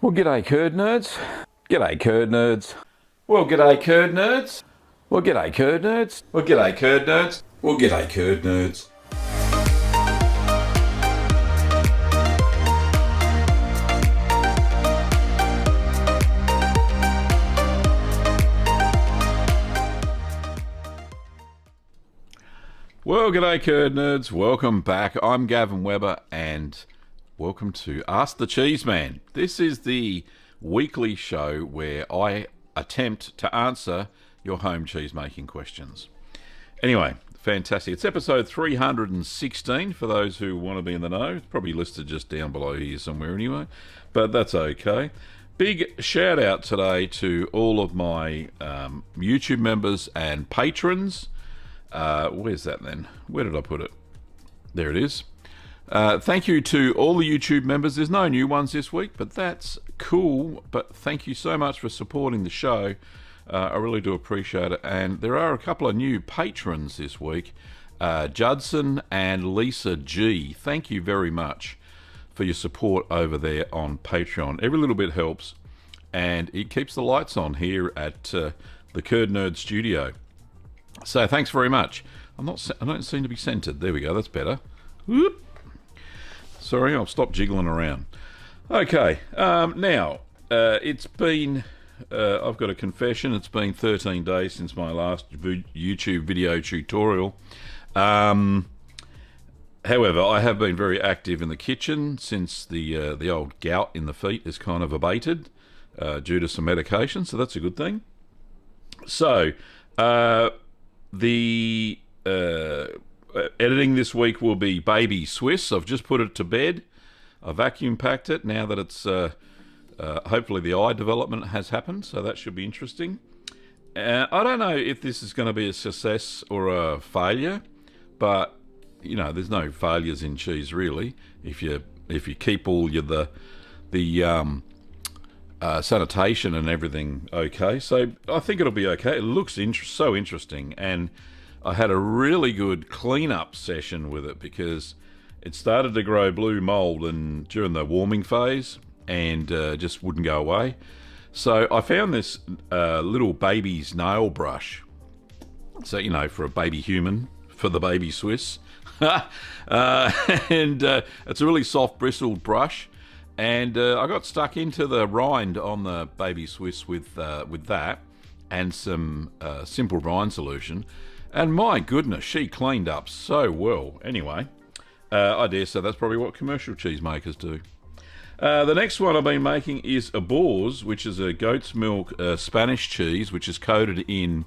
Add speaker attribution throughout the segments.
Speaker 1: Well, g'day curd nerds. G'day curd nerds. Well, g'day curd nerds. Well, g'day curd nerds. Well, g'day curd nerds. Well, g'day curd nerds. Well, g'day curd nerds. Welcome back. I'm Gavin Weber and welcome to Ask the Cheeseman. This is the weekly show where I attempt to answer your home cheese making questions. Anyway, fantastic. It's episode 316 for those who want to be in the know. It's probably listed just down below here somewhere anyway, but that's okay. Big shout out today to all of my YouTube members and patrons. Where's that then? Where did I put it? There it is. Thank you to all the YouTube members. There's no new ones this week, but that's cool. But thank you so much for supporting the show. I really do appreciate it. And there are a couple of new patrons this week. Judson and Lisa G. Thank you very much for your support over there on Patreon. Every little bit helps. And it keeps the lights on here at the Curd Nerd Studio. So thanks very much. I don't seem to be centered. There we go. That's better. Whoop. Sorry, I'll stop jiggling around. Okay. Now it's been. I've got a confession. It's been 13 days since my last YouTube video tutorial. However, I have been very active in the kitchen since the old gout in the feet is kind of abated due to some medication, so that's a good thing. So, the editing this week will be Baby Swiss. I've just put it to bed. I vacuum packed it now that it's hopefully the eye development has happened, so that should be interesting. I don't know if this is going to be a success or a failure, but you know, there's no failures in cheese really. If you keep all the sanitation and everything okay, so I think it'll be okay. It looks so interesting, and I had a really good clean-up session with it because it started to grow blue mold and during the warming phase, and just wouldn't go away. So I found this little baby's nail brush. So, you know, for a baby human, for the Baby Swiss. And it's a really soft bristled brush, and I got stuck into the rind on the Baby Swiss with that and some simple rind solution, and my goodness, she cleaned up so well. Anyway, I dare say that's probably what commercial cheesemakers do. The next one I've been making is a Boars, which is a goat's milk Spanish cheese, which is coated in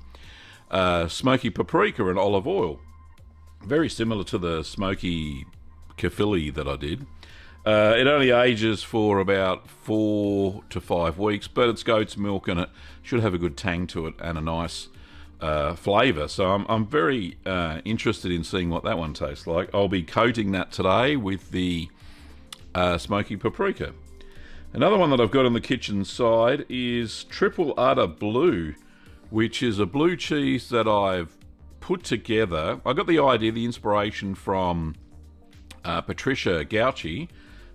Speaker 1: smoky paprika and olive oil. Very similar to the smoky kefili that I did. It only ages for about 4 to 5 weeks, but it's goat's milk and it should have a good tang to it and a nice flavour. So I'm very interested in seeing what that one tastes like. I'll be coating that today with the smoky paprika. Another one that I've got on the kitchen side is Triple Udder Blue, which is a blue cheese that I've put together. I got the idea, the inspiration from Patricia Gauchi,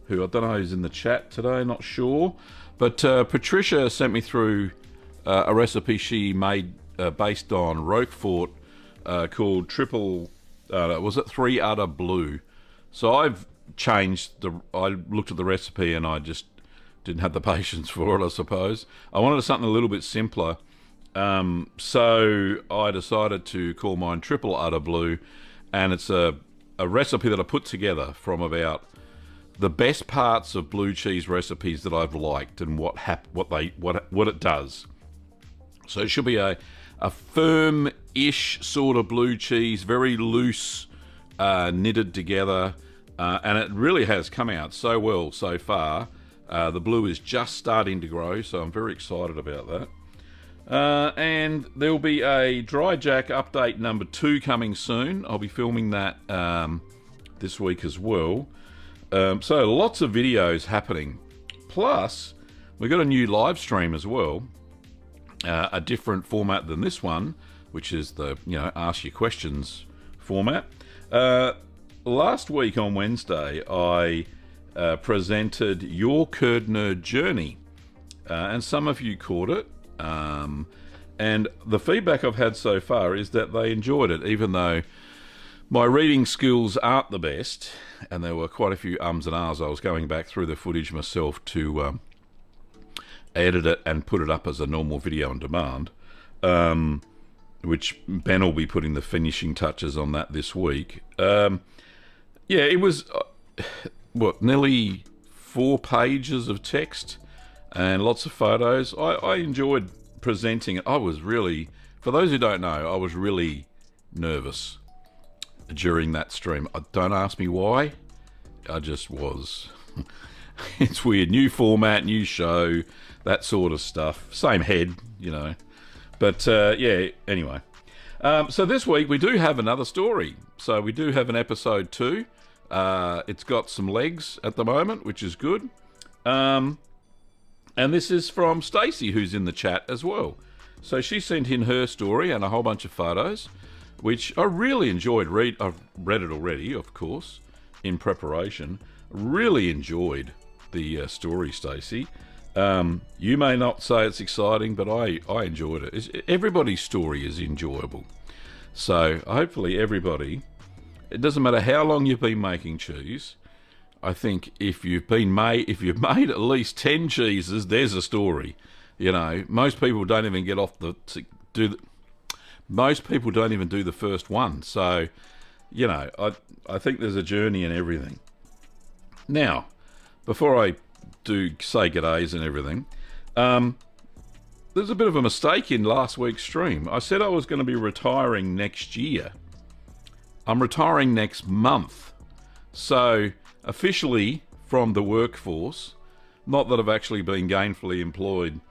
Speaker 1: who I don't know who's in the chat today, not sure. But Patricia sent me through a recipe she made based on Roquefort called was it 3 Udder Blue? So I've changed I looked at the recipe and I just didn't have the patience for it, I suppose. I wanted something a little bit simpler. So I decided to call mine Triple Udder Blue, and it's a recipe that I put together from about the best parts of blue cheese recipes that I've liked and what it does. So it should be a firm-ish sort of blue cheese, very loose, knitted together, and it really has come out so well so far. The blue is just starting to grow, so I'm very excited about that. And there will be a Dry Jack update number 2 coming soon. I'll be filming that this week as well. So lots of videos happening. Plus, we've got a new live stream as well. A different format than this one, which is the ask your questions format. Last week on Wednesday, I presented Your Curd Nerd Journey, and some of you caught it. And the feedback I've had so far is that they enjoyed it, even though my reading skills aren't the best, and there were quite a few ums and ahs. I was going back through the footage myself to edit it and put it up as a normal video on demand, which Ben will be putting the finishing touches on that this week. Yeah, it was, nearly 4 pages of text and lots of photos. I enjoyed presenting it. I was really, for those who don't know, I was really nervous during that stream. Don't ask me why. I just was. It's weird. New format, new show, that sort of stuff. Same head, But yeah, anyway. So this week we do have another story. So we do have an episode 2. It's got some legs at the moment, which is good. And this is from Stacey, who's in the chat as well. So she sent in her story and a whole bunch of photos, which I really enjoyed. I've read it already, of course, in preparation. Really enjoyed the story, Stacey. You may not say it's exciting, but I enjoyed it. Everybody's story is enjoyable. So hopefully everybody, it doesn't matter how long you've been making cheese. I think if you've made at least 10 cheeses, there's a story. You know, most people don't even get off most people don't even do the first one. So, you know, I think there's a journey in everything. Now, before I do say g'days and everything, there's a bit of a mistake in last week's stream. I said I was going to be retiring next year. I'm retiring next month. So, officially from the workforce, not that I've actually been gainfully employed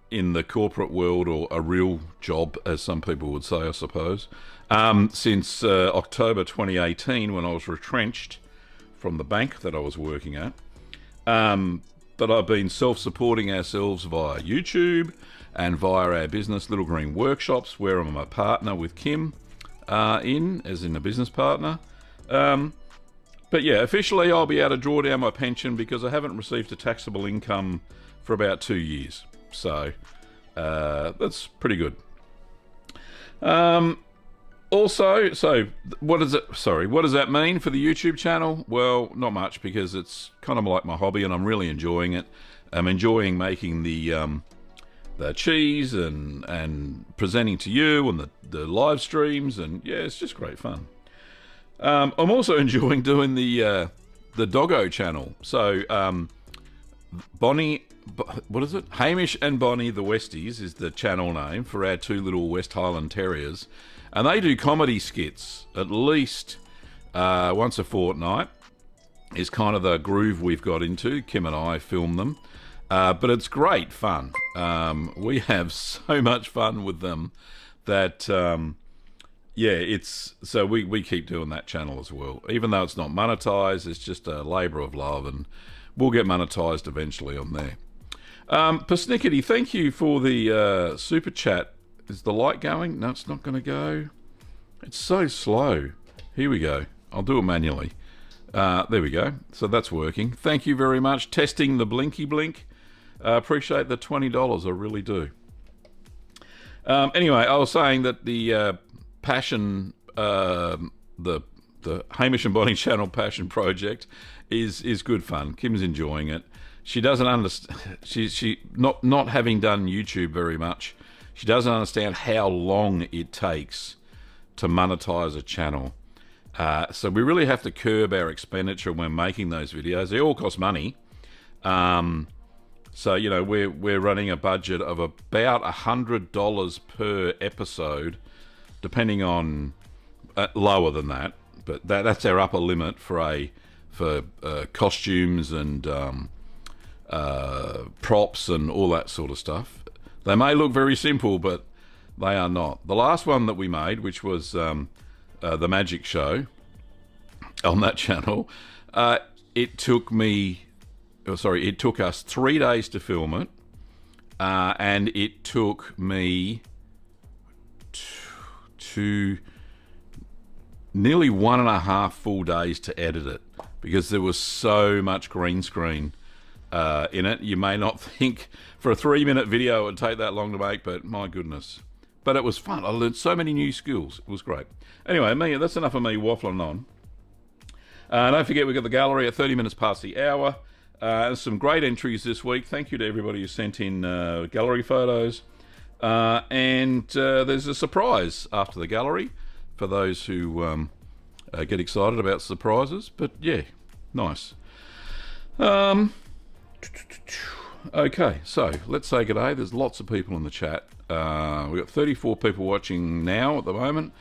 Speaker 1: in the corporate world, or a real job, as some people would say, I suppose, since October 2018, when I was retrenched from the bank that I was working at. But I've been self-supporting ourselves via YouTube and via our business, Little Green Workshops, where I'm a partner with Kim as in a business partner. But yeah, officially I'll be able to draw down my pension because I haven't received a taxable income for about 2 years. So that's pretty good. Also, so what does that mean for the YouTube channel? Well, not much, because it's kind of like my hobby and I'm really enjoying it. I'm enjoying making the cheese and presenting to you and the live streams, and yeah, it's just great fun. I'm also enjoying doing the Doggo channel. So Hamish and Bonnie the Westies is the channel name for our 2 little West Highland Terriers. And they do comedy skits at least once a fortnight, is kind of the groove we've got into. Kim and I film them. But it's great fun. We have so much fun with them that, so we keep doing that channel as well. Even though it's not monetized, it's just a labour of love, and we'll get monetized eventually on there. Persnickety, thank you for the super chat. Is the light going? No, it's not going to go. It's so slow. Here we go. I'll do it manually. There we go. So that's working. Thank you very much. Testing the blinky blink. Appreciate the $20. I really do. Anyway, I was saying that the passion, the Hamish and Bonnie channel passion project is good fun. Kim's enjoying it. She doesn't understand. She not having done YouTube very much. She doesn't understand how long it takes to monetize a channel. So we really have to curb our expenditure when making those videos. They all cost money. So, you know, we're running a budget of about $100 per episode, depending on lower than that. But that's our upper limit for costumes and props and all that sort of stuff. They may look very simple, but they are not. The last one that we made, which was the magic show on that channel, it took us 3 days to film it, and it took me to nearly 1.5 full days to edit it, because there was so much green screen in it. You may not think for a 3-minute video it would take that long to make, but my goodness. But it was fun. I learned so many new skills. It was great. Anyway, that's enough of me waffling on. Don't forget, we've got the gallery at 30 minutes past the hour. Some great entries this week. Thank you to everybody who sent in gallery photos. And there's a surprise after the gallery for those who get excited about surprises. But yeah, nice. Okay, so let's say g'day. There's lots of people in the chat. We've got 34 people watching now at the moment.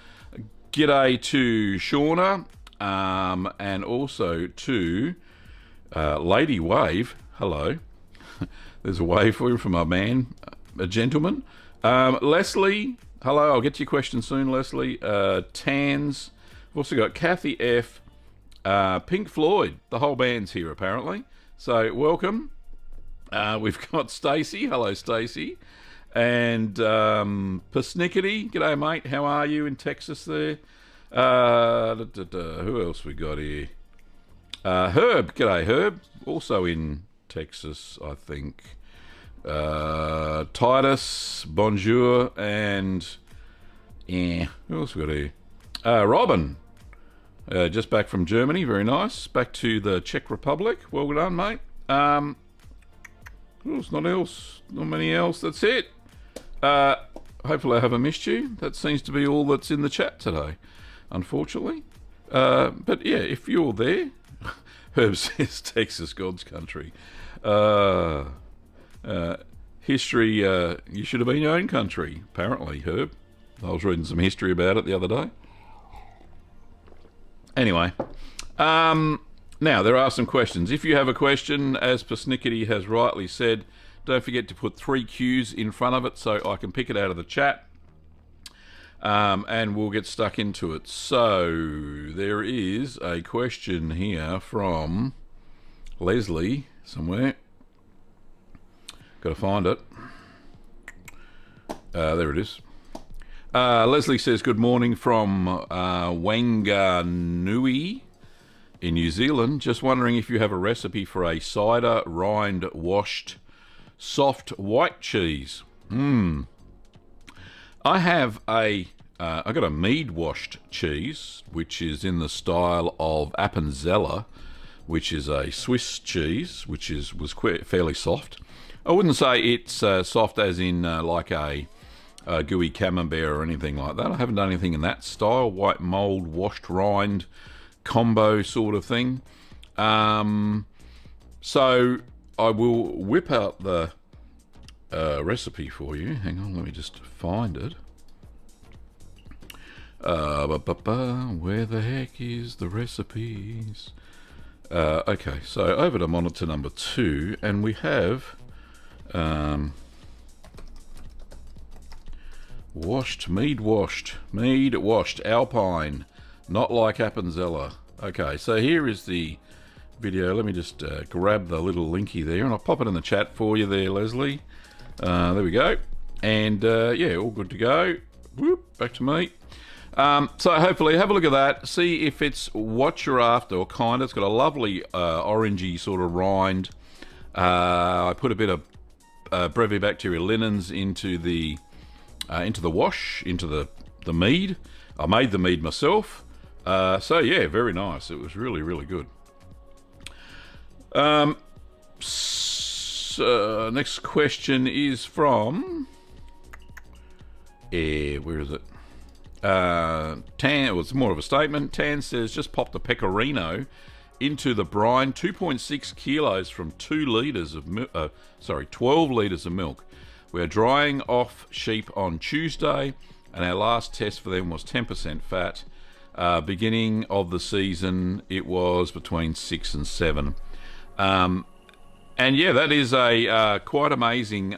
Speaker 1: G'day to Shauna, and also to Lady Wave. Hello. There's a wave for you from a man, a gentleman. Leslie, hello. I'll get to your question soon, Leslie. Tans. We've also got Kathy F. Pink Floyd. The whole band's here, apparently. So, welcome. We've got Stacey. Hello, Stacey. And Persnickety. G'day, mate. How are you in Texas there? Who else we got here? Herb. G'day, Herb. Also in Texas, I think. Titus. Bonjour. And Yeah. Who else we got here? Robin. Just back from Germany. Very nice. Back to the Czech Republic. Well done, mate. Who else? Not many else. That's it. Hopefully I haven't missed you. That seems to be all that's in the chat today, unfortunately. But yeah, if you're there, Herb says Texas, God's country. History, you should have been your own country, apparently, Herb. I was reading some history about it the other day. Anyway, now there are some questions. If you have a question, as Persnickety has rightly said, don't forget to put 3 Qs in front of it so I can pick it out of the chat. And we'll get stuck into it. So, there is a question here from Leslie somewhere. Got to find it. There it is. Leslie says, good morning from Wanganui in New Zealand. Just wondering if you have a recipe for a cider rind washed soft white cheese. I have I got a mead washed cheese, which is in the style of Appenzeller, which is a Swiss cheese, which was fairly soft. I wouldn't say it's soft as in like a gooey camembert or anything like that. I haven't done anything in that style, white mould, washed rind combo sort of thing. So I will whip out the recipe for you. Hang on, let me just find it. Where the heck is the recipes? Okay, so over to monitor number 2, and we have mead washed Alpine, not like Appenzeller. Okay, so here is the video. Let me just grab the little linky there, and I'll pop it in the chat for you there, Leslie. There we go. And yeah, all good to go. Whoop, back to me. So hopefully have a look at that, see if it's what you're after, or kind of. It's got a lovely orangey sort of rind. I put a bit of Brevibacteria linens into the wash, into the mead. I made the mead myself. So yeah, very nice. It was really, really good. Next question is from where is it? Tan, it was more of a statement. Tan says, just popped the pecorino into the brine, 2.6 kilos from 12 litres of milk. We're drying off sheep on Tuesday, and our last test for them was 10% fat. Beginning of the season, it was between 6 and 7. And yeah, that is a quite amazing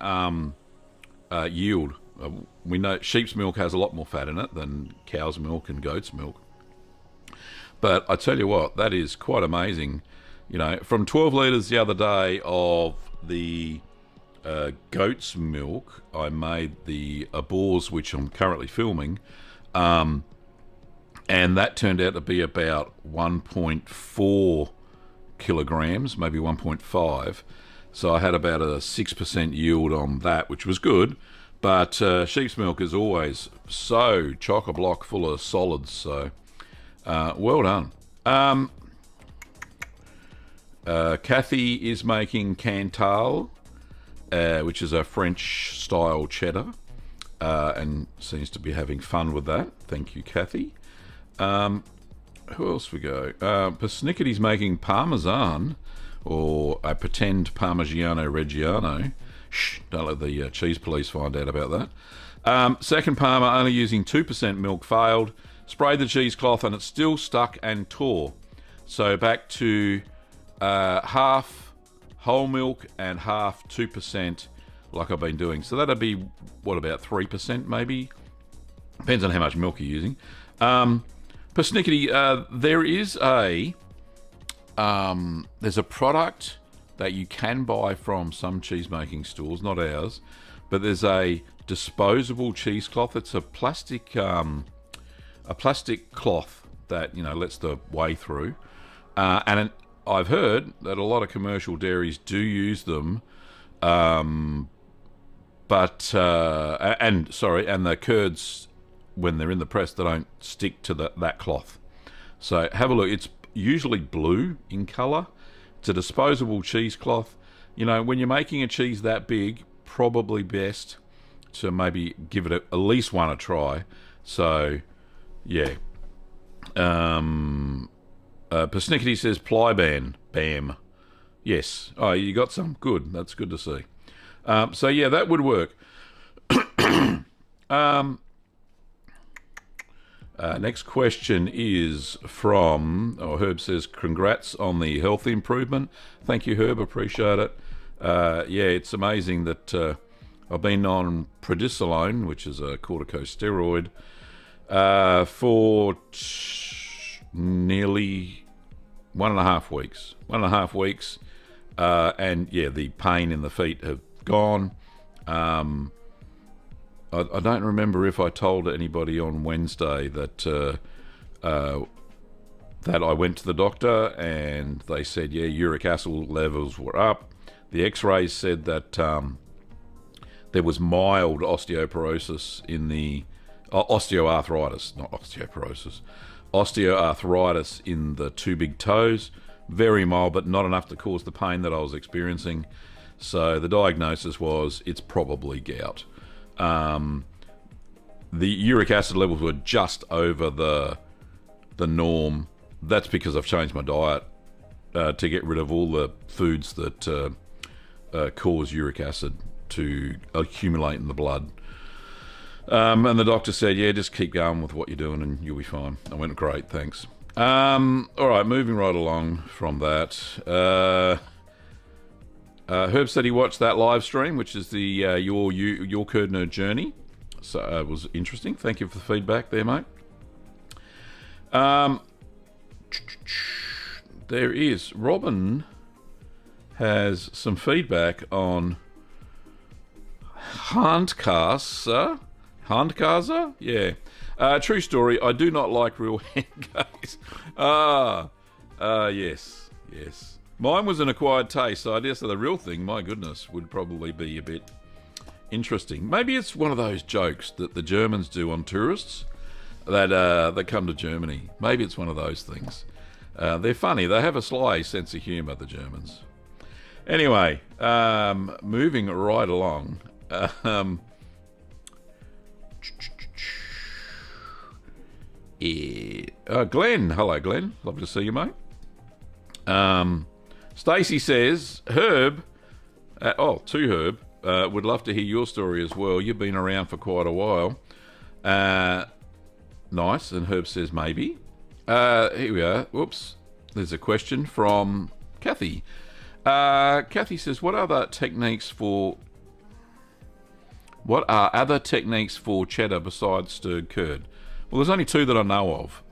Speaker 1: yield. We know sheep's milk has a lot more fat in it than cow's milk and goat's milk. But I tell you what, that is quite amazing. You know, from 12 litres the other day of the goat's milk, I made the boars, which I'm currently filming, and that turned out to be about 1.4 kilograms, maybe 1.5. So I had about a 6% yield on that, which was good. But sheep's milk is always so chock-a-block full of solids, so well done. Kathy is making Cantal, which is a French-style cheddar, and seems to be having fun with that. Thank you, Kathy. Who else we go? Persnickety's making Parmesan, or a pretend Parmigiano Reggiano. Shh, don't let the cheese police find out about that. Second Parma, only using 2% milk, failed. Sprayed the cheesecloth and it still stuck and tore. So back to half whole milk and half 2% like I've been doing. So that'd be, what, about 3% maybe? Depends on how much milk you're using. Persnickety, there is there's a product that you can buy from some cheese-making stores, not ours, but there's a disposable cheesecloth. It's a plastic cloth that, you know, lets the whey through, and I've heard that a lot of commercial dairies do use them, and the curds when they're in the press, they don't stick to that cloth. So have a look. It's usually blue in colour. It's a disposable cheesecloth. You know, when you're making a cheese that big, probably best to maybe give it at least one a try. So, yeah. Persnickety says Plyban. Bam. Yes. Oh, you got some. Good. That's good to see. So, yeah, that would work. Next question is from... Herb says, congrats on the health improvement. Thank you, Herb. Appreciate it. Yeah, it's amazing that I've been on prednisolone, which is a corticosteroid, for nearly 1.5 weeks. 1.5 weeks. And, yeah, the pain in the feet have gone. I don't remember if I told anybody on Wednesday that that I went to the doctor and they said, yeah, uric acid levels were up. The X-rays said that there was mild osteoporosis in the osteoarthritis, not osteoporosis, osteoarthritis in the two big toes. Very mild, but not enough to cause the pain that I was experiencing. So the diagnosis was it's probably gout. The uric acid levels were just over the norm. That's because I've changed my diet to get rid of all the foods that cause uric acid to accumulate in the blood. And the doctor said, yeah, just keep going with what you're doing and you'll be fine. I went, great, thanks. All right, moving right along from that. Herb said he watched that live stream, which is the your Curd Nerd journey. So it was interesting. Thank you for the feedback there, mate. There is. Robin has some feedback on Handkasa. Handkasa? Yeah. True story. I do not like real hand gaze. Yes. Yes. Mine was an acquired taste, so I guess the real thing, my goodness, would probably be a bit interesting. Maybe it's one of those jokes that the Germans do on tourists that come to Germany. Maybe it's one of those things. They're funny. They have a sly sense of humour, the Germans. Anyway, moving right along. Glenn. Hello, Glenn. Love to see you, mate. Stacey says, Herb, to Herb, would love to hear your story as well. You've been around for quite a while. Nice. And Herb says, maybe. Here we are. Whoops. There's a question from Kathy. Kathy says, what are other techniques for cheddar besides stirred curd? Well, there's only two that I know of,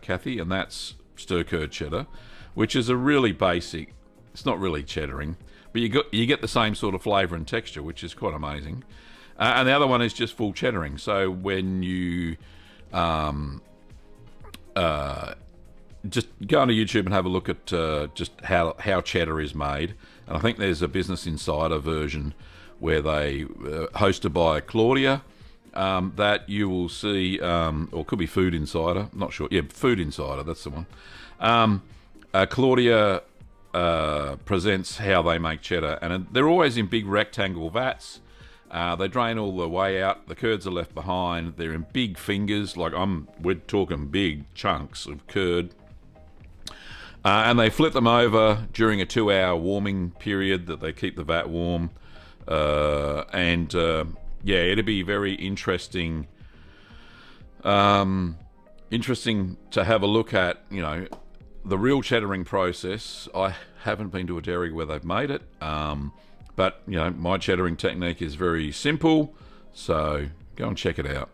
Speaker 1: Kathy, and that's stir curd cheddar, which is a really basic. It's not really cheddaring, but you get the same sort of flavour and texture, which is quite amazing. And the other one is just full cheddaring. So when you just go onto YouTube and have a look at just how cheddar is made, and I think there's a Business Insider version where they hosted by Claudia. That you will see, or it could be Food Insider, not sure. Yeah, Food Insider, that's the one. Claudia presents how they make cheddar, and they're always in big rectangle vats. They drain all the way out. The curds are left behind. They're in big fingers, we're talking big chunks of curd. And they flip them over during a 2-hour warming period that they keep the vat warm. Yeah, it'd be very interesting. Interesting to have a look at, the real cheddaring process. I haven't been to a dairy where they've made it, but my cheddaring technique is very simple. So go and check it out.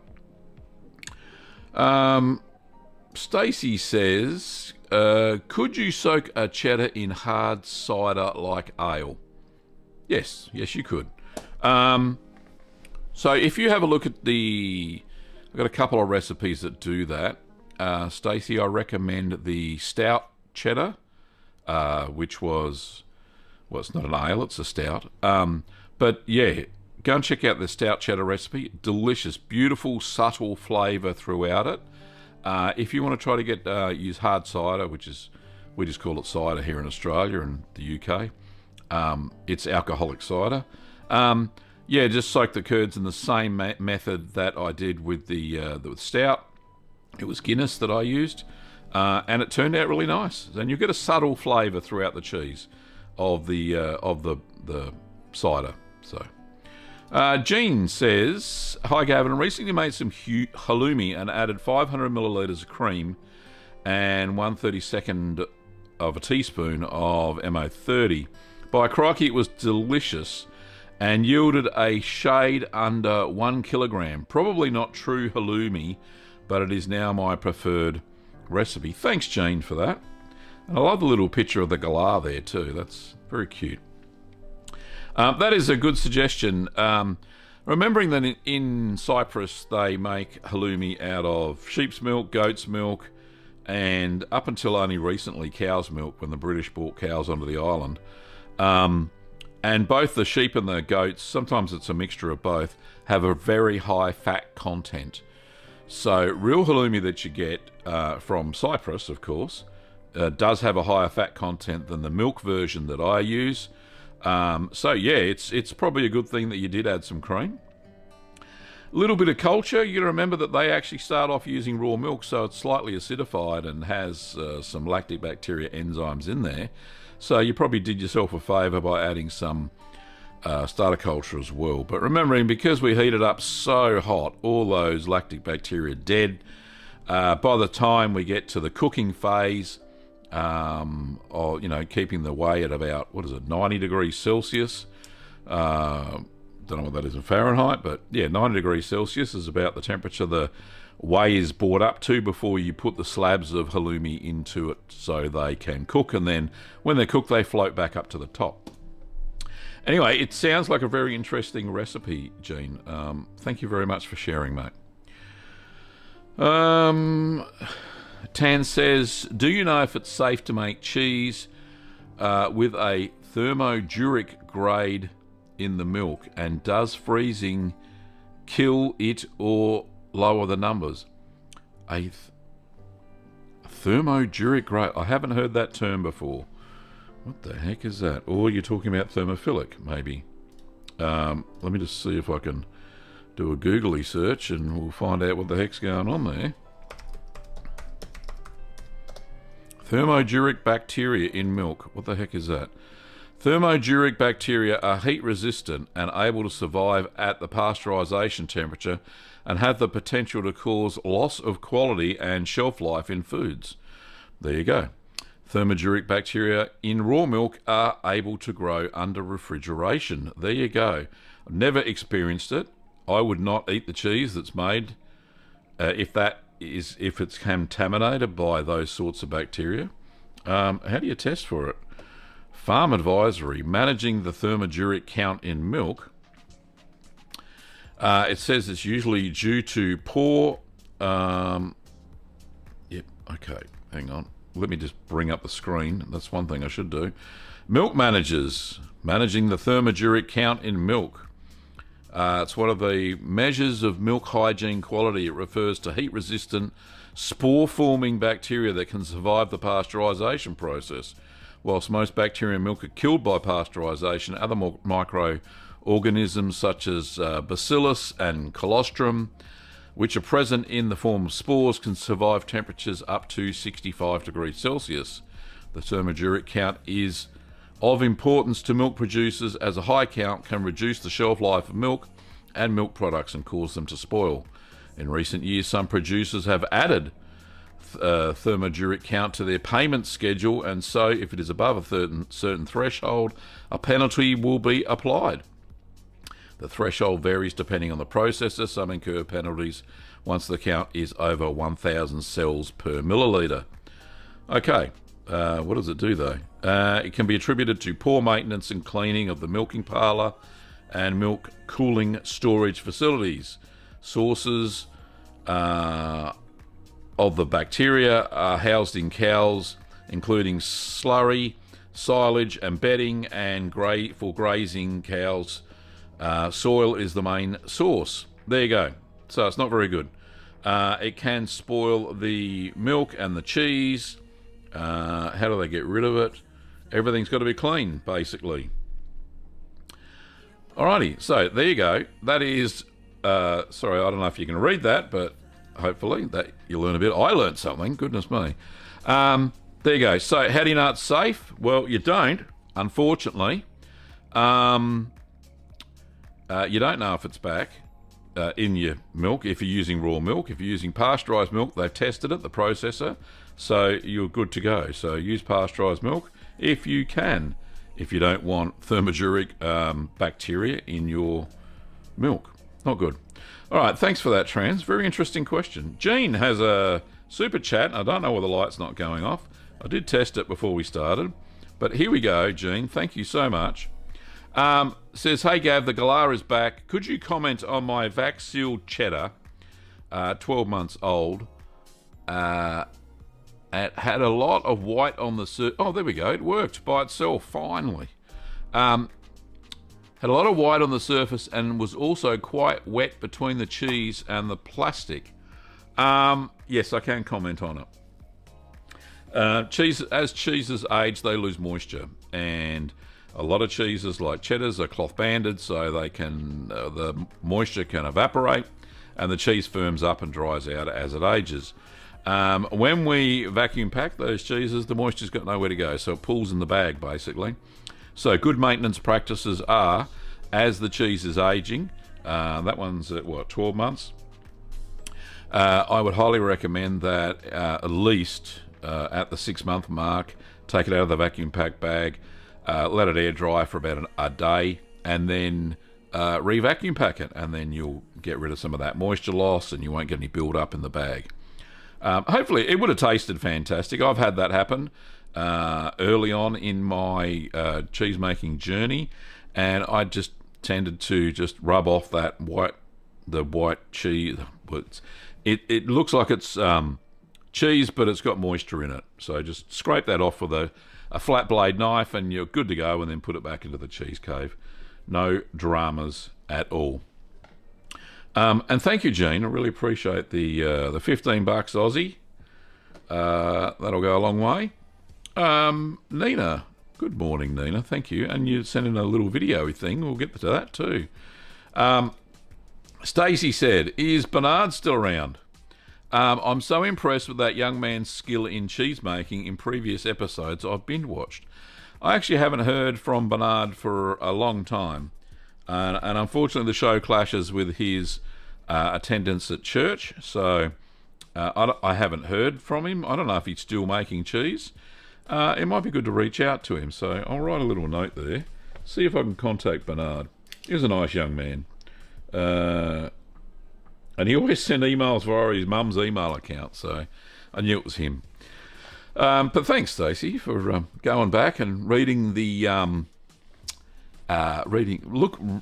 Speaker 1: Stacey says, could you soak a cheddar in hard cider like ale? Yes, you could. So if you have a look at I've got a couple of recipes that do that. Stacey, I recommend the stout cheddar, which was, well, it's not an ale, it's a stout. But yeah, Go and check out the stout cheddar recipe. Delicious, beautiful, subtle flavour throughout it. If you want to try to get use hard cider, which is, we just call it cider here in Australia and the UK. It's alcoholic cider. Yeah, just soak the curds in the same method that I did with the stout. It was Guinness that I used, and it turned out really nice. And you get a subtle flavour throughout the cheese of the cider. So, Jean says, "Hi Gavin, I recently made some halloumi and added 500 millilitres of cream and 1/32 of a teaspoon of MO30. By crikey, it was delicious and yielded a shade under 1 kilogram. Probably not true halloumi, but it is now my preferred recipe." Thanks, Jean, for that. And I love the little picture of the galah there too. That's very cute. That is a good suggestion. Remembering that in Cyprus they make halloumi out of sheep's milk, goat's milk, and up until only recently cow's milk, when the British brought cows onto the island. And both the sheep and the goats, sometimes it's a mixture of both, have a very high fat content. So real halloumi that you get from Cyprus, of course, does have a higher fat content than the milk version that I use. So yeah, it's probably a good thing that you did add some cream. A little bit of culture. You got to remember that they actually start off using raw milk, so it's slightly acidified and has some lactic bacteria enzymes in there. So you probably did yourself a favour by adding some starter culture as well. But remembering, because we heat it up so hot, all those lactic bacteria are dead. By the time we get to the cooking phase, or keeping the whey at about 90 degrees Celsius. Don't know what that is in Fahrenheit, but yeah, 90 degrees Celsius is about the temperature the whey is brought up to before you put the slabs of halloumi into it so they can cook, and then when they're cooked they float back up to the top. Anyway, it sounds like a very interesting recipe, Gene. Thank you very much for sharing, mate. Tan says, "Do you know if it's safe to make cheese with a thermoduric grade in the milk, and does freezing kill it or lower the numbers?" A thermoduric grade. I haven't heard that term before. What the heck is that? Or you're talking about thermophilic, maybe. Let me just see if I can do a googly search and we'll find out what the heck's going on there. Thermoduric bacteria in milk. What the heck is that? Thermoduric bacteria are heat resistant and able to survive at the pasteurization temperature and have the potential to cause loss of quality and shelf life in foods. There you go. Thermoduric bacteria in raw milk are able to grow under refrigeration. There you go. I've never experienced it. I would not eat the cheese that's made if it's contaminated by those sorts of bacteria. How do you test for it? Farm advisory, managing the thermoduric count in milk. It says it's usually due to poor... okay, hang on. Let me just bring up the screen. That's one thing I should do. Milk managers, managing the thermoduric count in milk. It's one of the measures of milk hygiene quality. It refers to heat-resistant, spore-forming bacteria that can survive the pasteurization process. Whilst most bacteria in milk are killed by pasteurization, other microorganisms such as bacillus and colostrum, which are present in the form of spores, can survive temperatures up to 65 degrees Celsius. The thermoduric count is of importance to milk producers, as a high count can reduce the shelf life of milk and milk products and cause them to spoil. In recent years, some producers have added thermoduric count to their payment schedule, and so if it is above a certain threshold, a penalty will be applied. The threshold varies depending on the processor. Some incur penalties once the count is over 1,000 cells per milliliter. Okay, what does it do though? It can be attributed to poor maintenance and cleaning of the milking parlour and milk cooling storage facilities. Sources of the bacteria are housed in cows, including slurry, silage and bedding, and for grazing cows Soil is the main source. There you go. So it's not very good. It can spoil the milk and the cheese. How do they get rid of it? Everything's got to be clean, basically. Alrighty, so there you go. That is, sorry, I don't know if you can read that, but hopefully that you learn a bit. I learned something, goodness me. There you go. So how do you know it's safe? Well, you don't, unfortunately. You don't know if it's back in your milk if you're using raw milk. If you're using pasteurised milk, they've tested it, the processor, so you're good to go. So use pasteurised milk if you can, if you don't want thermogenic bacteria in your milk. Not good. All right, thanks for that, Trans. Very interesting question. Jean has a super chat. I don't know why the light's not going off. I did test it before we started, but here we go, Jean. Thank you so much. Says, hey Gav, the galah is back. Could you comment on my vac-sealed cheddar, 12 months old? It had a lot of white on the surface. Oh, there we go. It worked by itself, finally. Had a lot of white on the surface and was also quite wet between the cheese and the plastic. Yes, I can comment on it. As cheeses age, they lose moisture, and a lot of cheeses like cheddars are cloth banded, so they can the moisture can evaporate, and the cheese firms up and dries out as it ages. When we vacuum pack those cheeses, the moisture's got nowhere to go, so it pools in the bag basically. So good maintenance practices are, as the cheese is aging, that one's at 12 months. I would highly recommend that at least at the 6-month mark, take it out of the vacuum pack bag, let it air dry for about a day, and then re-vacuum pack it, and then you'll get rid of some of that moisture loss and you won't get any build up in the bag. Hopefully it would have tasted fantastic. I've had that happen early on in my cheese making journey, and I just tended to just rub off that white cheese. It looks like it's cheese, but it's got moisture in it. So just scrape that off with a flat blade knife and you're good to go, and then put it back into the cheese cave. No dramas at all. And thank you, Jean. I really appreciate the $15 Aussie. That'll go a long way. Nina, good morning, Nina. Thank you. And you sent in a little video thing. We'll get to that too. Stacey said, is Bernard still around? I'm so impressed with that young man's skill in cheese making in previous episodes I've binge watched. I actually haven't heard from Bernard for a long time. And unfortunately the show clashes with his attendance at church, so I haven't heard from him. I don't know if he's still making cheese. It might be good to reach out to him, so I'll write a little note there, see if I can contact Bernard. He was a nice young man, and he always sent emails via his mum's email account, so I knew it was him. But thanks, Stacey, for going back and reading the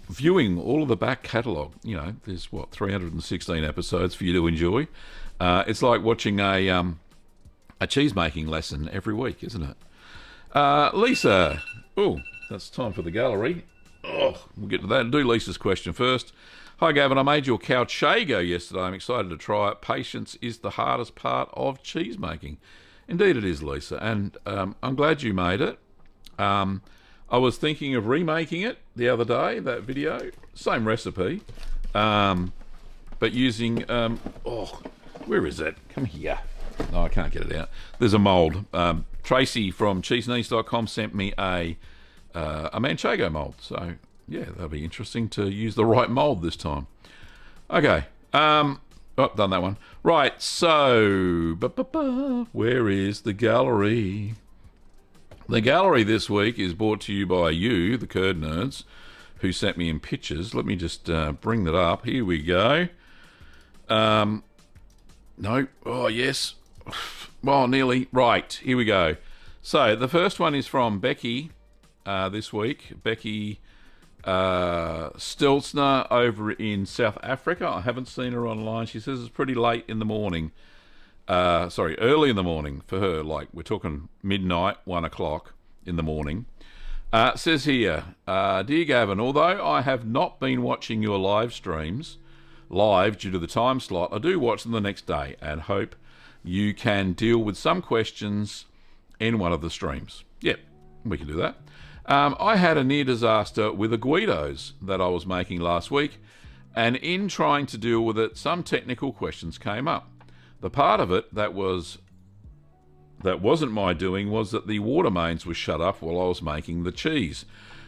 Speaker 1: viewing all of the back catalogue. You know, there's 316 episodes for you to enjoy. It's like watching a cheese making lesson every week, isn't it? Lisa, oh, that's time for the gallery. Oh, we'll get to that and do Lisa's question first. Hi Gavin, I made your Calchago yesterday. I'm excited to try it. Patience is the hardest part of cheese making. Indeed it is, Lisa, and I'm glad you made it. I was thinking of remaking it the other day, that video. Same recipe, but using... where is it? Come here. No, I can't get it out. There's a mould. Tracy from cheeseneeds.com sent me a Manchego mould. So, yeah, that'll be interesting to use the right mould this time. Okay. Done that one. Right, so... where is the gallery? The gallery this week is brought to you by you, the Curd Nerds, who sent me in pictures. Let me just bring that up. Here we go. No. Oh, yes. Well, nearly. Right, here we go. So, the first one is from Becky this week. Becky Stelzner over in South Africa. I haven't seen her online. She says it's pretty late in the morning. Early in the morning for her. Like, we're talking midnight, 1 o'clock in the morning. Says here, Dear Gavin, although I have not been watching your live streams live due to the time slot, I do watch them the next day and hope you can deal with some questions in one of the streams. Yep, we can do that. I had a near disaster with the Guidos that I was making last week, and in trying to deal with it, some technical questions came up. The part of it that wasn't my doing was that the water mains were shut off while I was making the cheese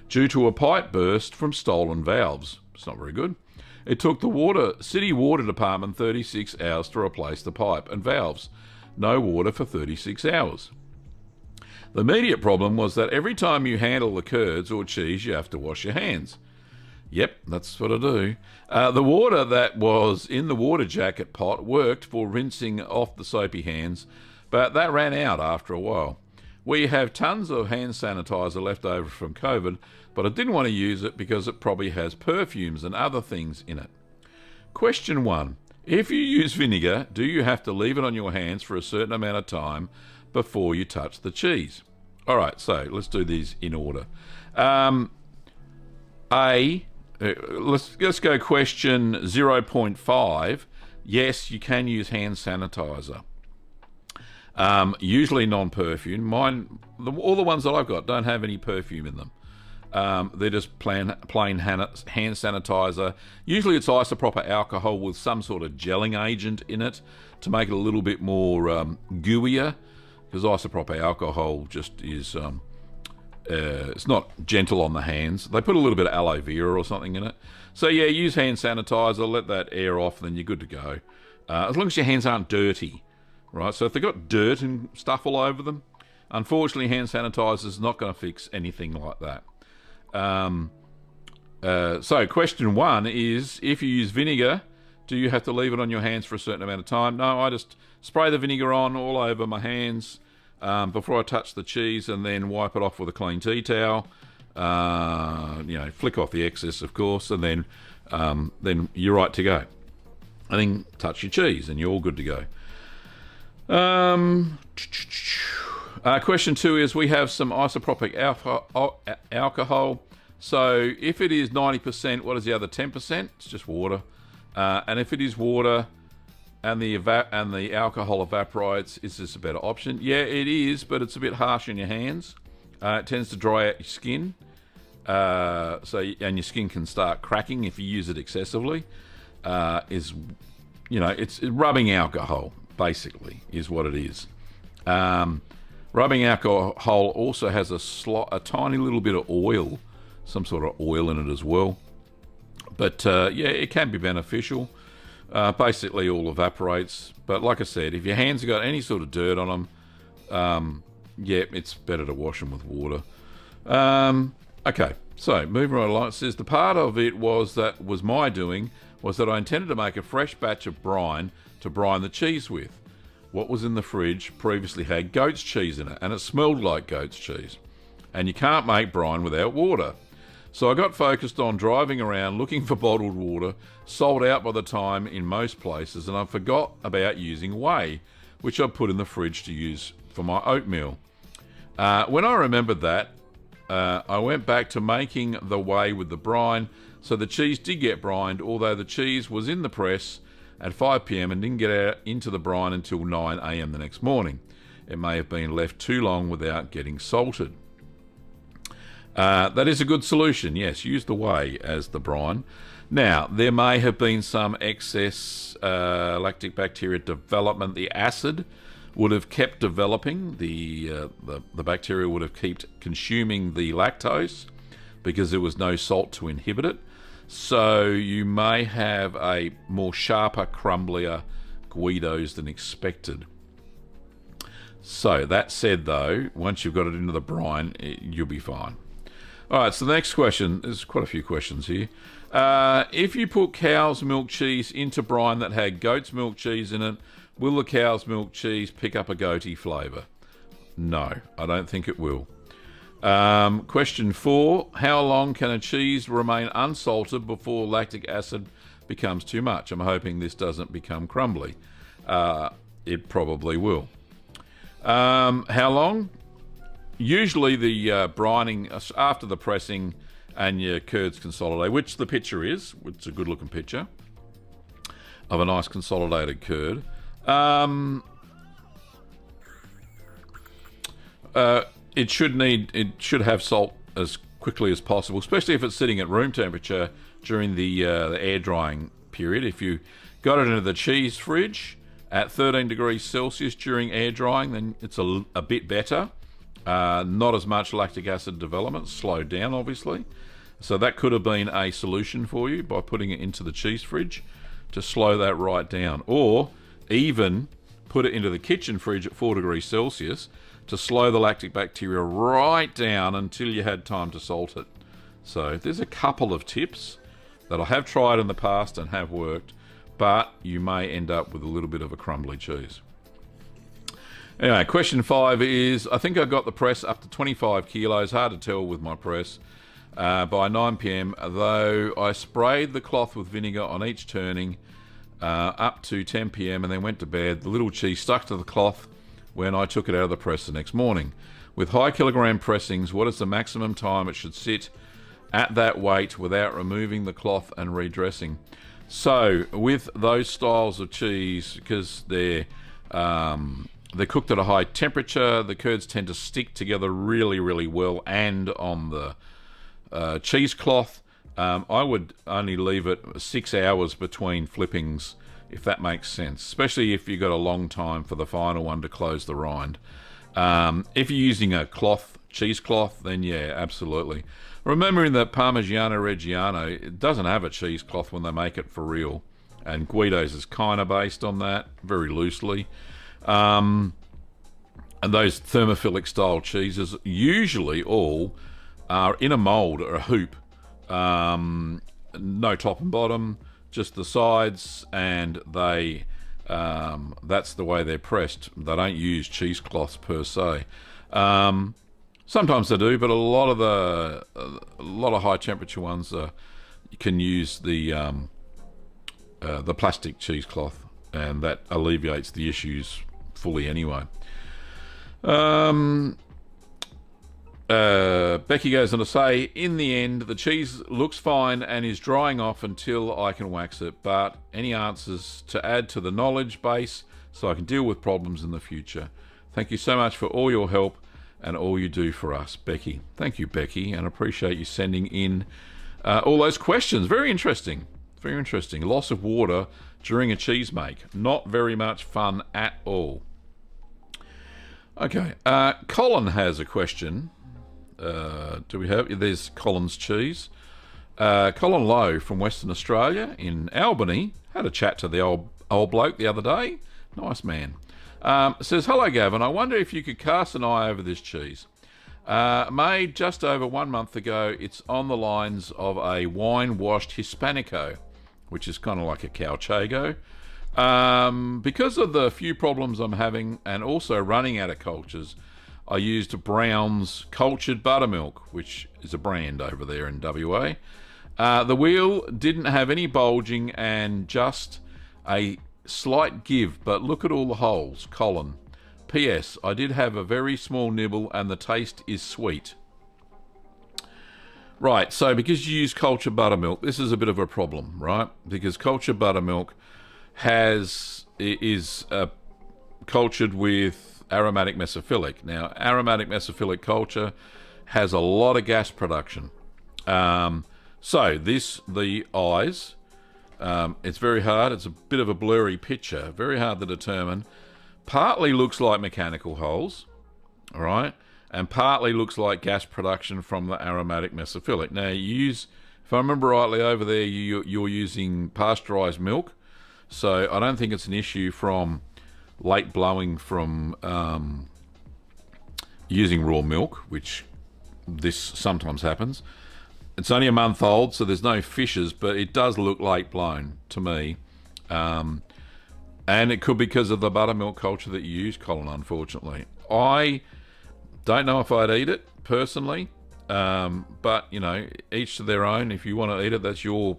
Speaker 1: due to a pipe burst from stolen valves. It's not very good. It took the city water department 36 hours to replace the pipe and valves. No water for 36 hours. The immediate problem was that every time you handle the curds or cheese, you have to wash your hands. Yep, that's what I do. The water that was in the water jacket pot worked for rinsing off the soapy hands, but that ran out after a while. We have tons of hand sanitizer left over from COVID, but I didn't want to use it because it probably has perfumes and other things in it. Question 1. If you use vinegar, do you have to leave it on your hands for a certain amount of time before you touch the cheese? All right, so let's do these in order. Let's go question 0.5. Yes, you can use hand sanitizer. Usually non-perfume. Mine, all the ones that I've got don't have any perfume in them. They're just plain hand sanitizer. Usually it's isopropyl alcohol with some sort of gelling agent in it to make it a little bit more gooier, because isopropyl alcohol just is it's not gentle on the hands. They put a little bit of aloe vera or something in it. So yeah, use hand sanitizer, let that air off, then you're good to go. As long as your hands aren't dirty, right? So if they've got dirt and stuff all over them, unfortunately hand sanitizer is not going to fix anything like that. So question 1 is, if you use vinegar, do you have to leave it on your hands for a certain amount of time? No, I just spray the vinegar on all over my hands before I touch the cheese, and then wipe it off with a clean tea towel. Flick off the excess, of course, and then you're right to go. And then touch your cheese, and you're all good to go. Question 2 is, we have some isopropyl alcohol. So if it is 90%, what is the other 10%? It's just water. And if it is water and the alcohol evaporates, is this a better option? Yeah, it is, but it's a bit harsh in your hands. It tends to dry out your skin. And your skin can start cracking if you use it excessively. It's rubbing alcohol, basically, is what it is. Rubbing alcohol also has a tiny little bit of oil, some sort of oil in it as well. But it can be beneficial. Basically, all evaporates. But like I said, if your hands have got any sort of dirt on them, it's better to wash them with water. Okay, so moving right along. It says the part of it was my doing was that I intended to make a fresh batch of brine to brine the cheese with. What was in the fridge previously had goat's cheese in it, and it smelled like goat's cheese. And you can't make brine without water. So I got focused on driving around looking for bottled water, sold out by the time in most places, and I forgot about using whey, which I put in the fridge to use for my oatmeal. When I remembered that, I went back to making the whey with the brine, so the cheese did get brined, although the cheese was in the press at 5 p.m. and didn't get out into the brine until 9 a.m. the next morning. It may have been left too long without getting salted. That is a good solution, yes, use the whey as the brine. Now, there may have been some excess lactic bacteria development. The acid would have kept developing. The bacteria would have kept consuming the lactose because there was no salt to inhibit it. So you may have a more sharper, crumblier Guidos than expected. So that said, though, once you've got it into the brine, you'll be fine. All right, so the next question, there's quite a few questions here. If you put cow's milk cheese into brine that had goat's milk cheese in it, will the cow's milk cheese pick up a goaty flavour? No, I don't think it will. Question 4, how long can a cheese remain unsalted before lactic acid becomes too much? I'm hoping this doesn't become crumbly. It probably will. How long? usually the brining after the pressing and your curds consolidate, which the picture is, which is a good looking picture of a nice consolidated curd. It should have salt as quickly as possible, especially if it's sitting at room temperature during the air drying period. If you got it into the cheese fridge at 13 degrees Celsius during air drying, then it's a bit better. Not as much lactic acid development, slowed down obviously. So that could have been a solution for you by putting it into the cheese fridge to slow that right down. Or even put it into the kitchen fridge at 4 degrees Celsius to slow the lactic bacteria right down until you had time to salt it. So there's a couple of tips that I have tried in the past and have worked, but you may end up with a little bit of a crumbly cheese. Anyway, question 5 is, I think I got the press up to 25 kilos, hard to tell with my press, by 9 p.m, though I sprayed the cloth with vinegar on each turning up to 10 p.m. and then went to bed. The little cheese stuck to the cloth when I took it out of the press the next morning. With high kilogram pressings, what is the maximum time it should sit at that weight without removing the cloth and redressing? So with those styles of cheese, because they're cooked at a high temperature, the curds tend to stick together really, really well, and on the cheesecloth, I would only leave it 6 hours between flippings, if that makes sense, especially if you've got a long time for the final one to close the rind. If you're using a cheesecloth, then yeah, absolutely. Remembering that Parmigiano Reggiano, it doesn't have a cheesecloth when they make it for real, and Guido's is kind of based on that, very loosely. And those thermophilic style cheeses usually all are in a mould or a hoop, no top and bottom, just the sides, and they that's the way they're pressed. They don't use cheesecloths per se. Sometimes they do, but a lot of high temperature ones you can use the plastic cheesecloth, and that alleviates the issues fully anyway. Becky goes on to say, in the end, the cheese looks fine and is drying off until I can wax it, but any answers to add to the knowledge base so I can deal with problems in the future? Thank you so much for all your help and all you do for us, Becky. Thank you, Becky, and I appreciate you sending in all those questions. Very interesting. Very interesting. Loss of water during a cheese make. Not very much fun at all. Okay, Colin has a question. Do we have? There's Colin's cheese. Colin Lowe from Western Australia in Albany had a chat to the old bloke the other day. Nice man. Says, hello Gavin, I wonder if you could cast an eye over this cheese. Made just over 1 month ago. It's on the lines of a wine-washed Hispanico, which is kind of like a Calchago. Because of the few problems I'm having and also running out of cultures, I used Brown's Cultured Buttermilk, which is a brand over there in WA. The wheel didn't have any bulging and just a slight give, but look at all the holes. Colin. P.S. I did have a very small nibble and the taste is sweet. Right, so because you use cultured buttermilk, this is a bit of a problem, right? Because cultured buttermilk is cultured with aromatic mesophilic. Now, aromatic mesophilic culture has a lot of gas production. So the eyes, it's very hard. It's a bit of a blurry picture, very hard to determine. Partly looks like mechanical holes, all right, and partly looks like gas production from the aromatic mesophilic. Now, you use, if I remember rightly, over there you're using pasteurized milk, so I don't think it's an issue from late blowing from using raw milk, which this sometimes happens. It's only a month old, so there's no fissures, but it does look late blown to me. And it could be because of the buttermilk culture that you use, Colin, unfortunately. I don't know if I'd eat it, personally. But, you know, each to their own. If you want to eat it, that's your,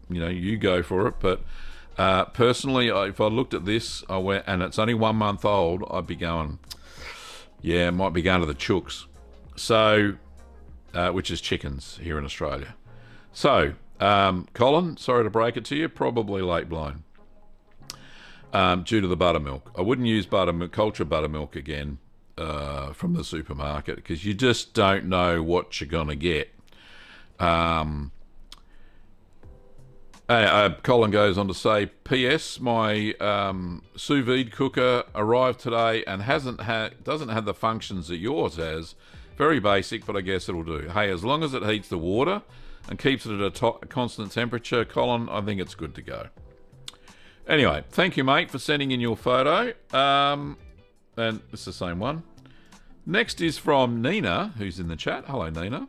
Speaker 1: you know, you go for it. But personally, if I looked at this, and it's only 1 month old, I'd be going, yeah, it might be going to the chooks. So, which is chickens here in Australia. So, Colin, sorry to break it to you, probably late blown due to the buttermilk. I wouldn't use buttermilk, culture buttermilk again from the supermarket because you just don't know what you're going to get. Colin goes on to say, P.S. My sous vide cooker arrived today and doesn't have the functions that yours has. Very basic, but I guess it'll do. Hey, as long as it heats the water and keeps it at a constant temperature, Colin, I think it's good to go. Anyway, thank you, mate, for sending in your photo. And it's the same one. Next is from Nina, who's in the chat. Hello, Nina.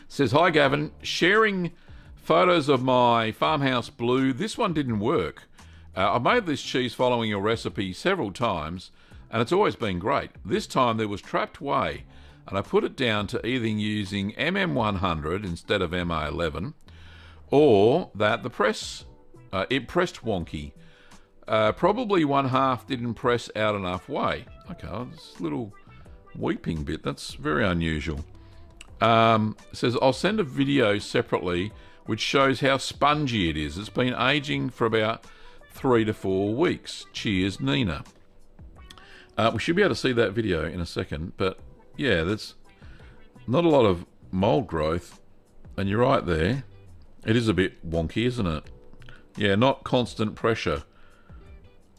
Speaker 1: Says, hi, Gavin. Sharing photos of my farmhouse blue. This one didn't work. I made this cheese following your recipe several times, and it's always been great. This time there was trapped whey, and I put it down to either using MM100 instead of MA11, or that the it pressed wonky. Probably one half didn't press out enough whey. Okay, this little weeping bit, that's very unusual. Says, I'll send a video separately which shows how spongy it is. It's been aging for about 3 to 4 weeks. Cheers, Nina. We should be able to see that video in a second, but yeah, there's not a lot of mold growth, and you're right there. It is a bit wonky, isn't it? Yeah, not constant pressure.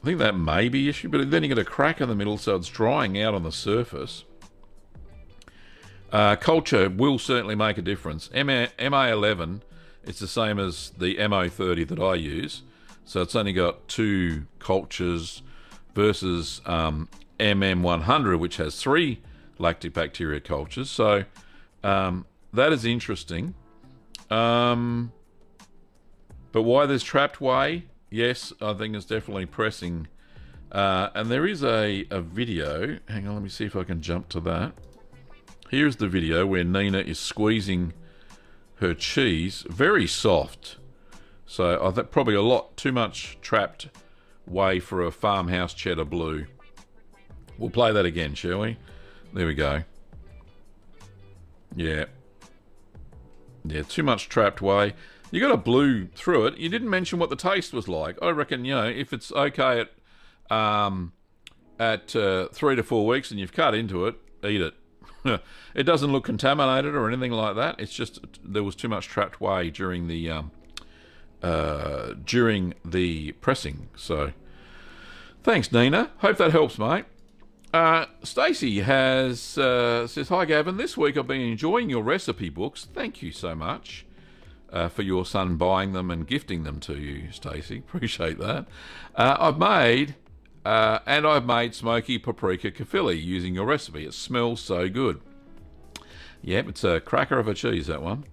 Speaker 1: I think that may be the issue, but then you get a crack in the middle, so it's drying out on the surface. Culture will certainly make a difference. MA11, it's the same as the MO30 that I use, so it's only got 2 cultures versus MM100, which has 3 lactic bacteria cultures. So that is interesting. But why there's trapped whey? Yes, I think it's definitely pressing. And there is a video. Hang on, let me see if I can jump to that. Here's the video where Nina is squeezing her cheese. Very soft. So I think probably a lot too much trapped whey for a farmhouse cheddar blue. We'll play that again, shall we? There we go. Yeah. Yeah, too much trapped whey. You got a blue through it. You didn't mention what the taste was like. I reckon, you know, if it's okay at 3 to 4 weeks and you've cut into it, eat it. It doesn't look contaminated or anything like that. It's just there was too much trapped whey during the pressing. So, thanks, Nina. Hope that helps, mate. Stacey says, hi, Gavin. This week I've been enjoying your recipe books. Thank you so much for your son buying them and gifting them to you, Stacey. Appreciate that. I've made smoky paprika kefili using your recipe. It smells so good. Yep, it's a cracker of a cheese, that one.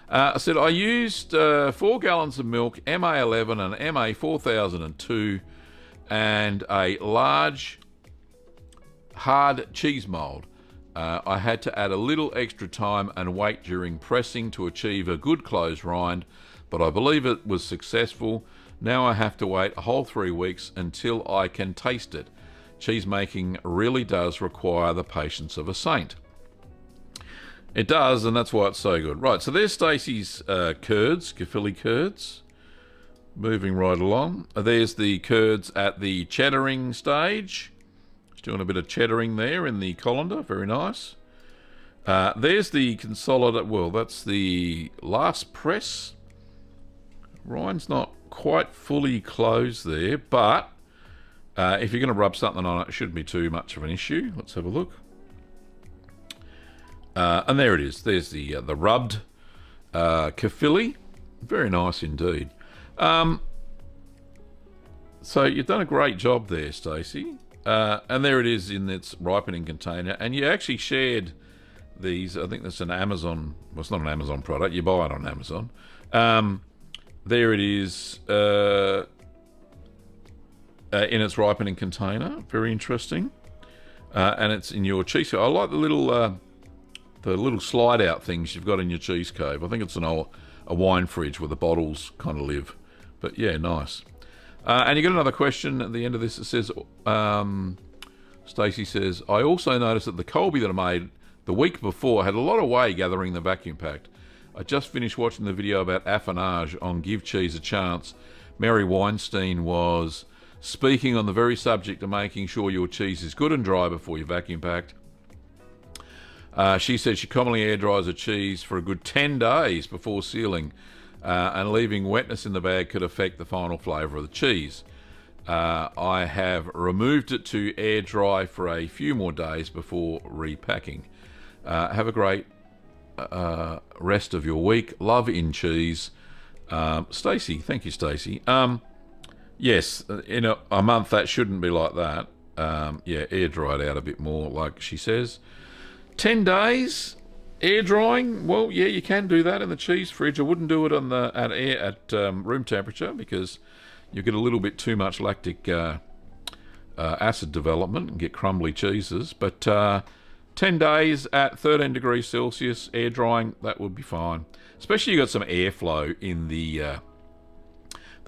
Speaker 1: I said I used 4 gallons of milk, MA11 and MA4002, and a large hard cheese mould. I had to add a little extra time and wait during pressing to achieve a good closed rind, but I believe it was successful. Now I have to wait a whole 3 weeks until I can taste it. Cheese making really does require the patience of a saint. It does, and that's why it's so good. Right, so there's Stacey's curds, kefili curds. Moving right along. There's the curds at the cheddaring stage. Just doing a bit of cheddaring there in the colander. Very nice. There's the consolidated, well, that's the last press. Rind's not quite fully closed there, but if you're going to rub something on it, it shouldn't be too much of an issue. Let's have a look. And there it is. There's the rubbed kefili. Very nice indeed. So you've done a great job there, Stacey. And there it is in its ripening container. And you actually shared these. I think that's an Amazon. Well, it's not an Amazon product. You buy it on Amazon. There it is in its ripening container. Very interesting. And it's in your cheese cove. I like the little slide out things you've got in your cheese cove. I think it's a wine fridge where the bottles kind of live. But yeah, nice. And you got another question at the end of this. It says, Stacey says, I also noticed that the Colby that I made The week before, I had a lot of whey gathering the vacuum packed. I just finished watching the video about affinage on Give Cheese a Chance. Mary Weinstein was speaking on the very subject of making sure your cheese is good and dry before you vacuum packed. She said she commonly air dries her cheese for a good 10 days before sealing, and leaving wetness in the bag could affect the final flavour of the cheese. I have removed it to air dry for a few more days before repacking. Have a great rest of your week. Love in cheese. Stacey, thank you, Stacey. Yes, in a month that shouldn't be like that. Yeah, air dry it out a bit more, like she says. 10 days air drying. Well, yeah, you can do that in the cheese fridge. I wouldn't do it on the at room temperature because you get a little bit too much lactic acid development and get crumbly cheeses. But 10 days at 13 degrees Celsius air drying, that would be fine. Especially you got some airflow in the